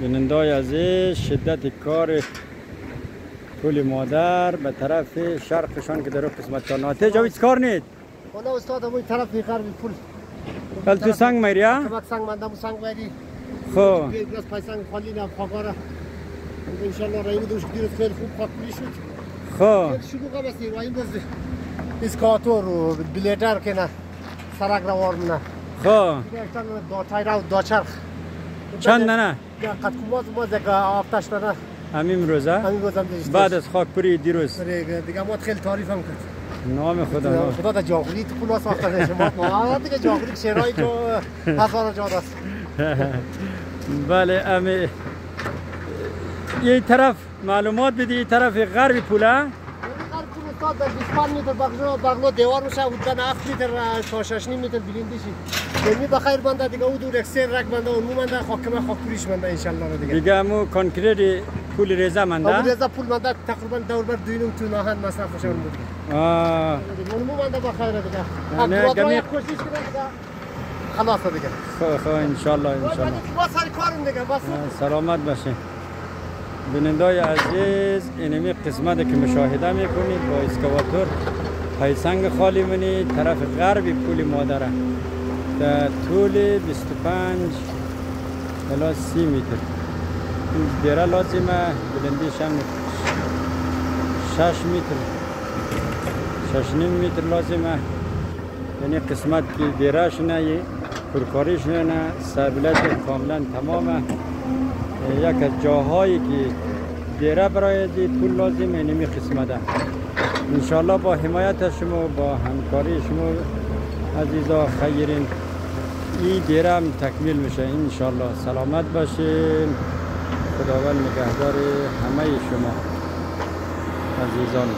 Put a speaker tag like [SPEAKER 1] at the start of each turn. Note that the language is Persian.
[SPEAKER 1] بینندای عزیز شدت کار پول مادر به طرف شرقشان که در اون قسمت ناتج هیچ کار نیست.
[SPEAKER 2] حالا استاد همون طرف میخر پول
[SPEAKER 1] کل تو سنگ میریا؟
[SPEAKER 2] کمک سنگ مندم سنگ میری.
[SPEAKER 1] خب
[SPEAKER 2] یک گلاس پای سنگ خالی نه پاکاره. ان شاء الله رای دوش دیروز خیلی خوب پاک شد.
[SPEAKER 1] خب
[SPEAKER 2] شروع کنم است رای باز اسکاتور و بلیدر که نه سرک روار نه.
[SPEAKER 1] خب
[SPEAKER 2] دیگه دو تایر دو چرخ.
[SPEAKER 1] چند نه؟
[SPEAKER 2] یا قد کوماز باز یک آفتش نه.
[SPEAKER 1] همین روزه؟
[SPEAKER 2] همین روزم دیشتر.
[SPEAKER 1] بعد از خاکپوری دیروز.
[SPEAKER 2] دیگه ما خیلی تعریف هم کرد.
[SPEAKER 1] نام خدا.
[SPEAKER 2] خدا تا جاغوری تو پول ساخته شما. ما دیگه جاغوری شرای تو هزار جا است.
[SPEAKER 1] بله امی یه طرف معلومات بدی یه طرف غربی پوله؟
[SPEAKER 2] استاد 25 متر بغلو دیوار میشه حدود 7 متر تا 6 متر بلندشی. یعنی بخیر بنده دیگه او دور اکسر رک بنده اون بنده خاکمه خاکپوریش بنده ان شاء الله دیگه.
[SPEAKER 1] دیگه مو کانکریت پول ریزه منده.
[SPEAKER 2] پول ریزه پول منده تقریبا دور بر 2 تو نهان مصرف شون بود. اون بنده بخیر دیگه.
[SPEAKER 1] نه
[SPEAKER 2] گمی کوشش کنه دیگه. خلاص دیگه.
[SPEAKER 1] خب ان شاء الله ان شاء الله.
[SPEAKER 2] با سر کارم دیگه بس.
[SPEAKER 1] سلامت باشه. بینندای عزیز اینمی قسمت که مشاهده میکنید با اسکواتور پای سنگ خالی منی طرف غربی پول مادره در طول 25 الی 30 متر. این دیره لازمه بلندیش هم 6 متر 6.5 متر لازمه. یعنی قسمت که دیرهش نه پرکاریش نه سبلت کاملا تمامه. یک از جاهایی که دیره برای پول لازم اینمی قسمته. انشالله با حمایت شما با همکاری شما عزیزا خیرین این دیره هم تکمیل میشه انشالله. سلامت باشین. خداوند نگهدار همه شما عزیزان.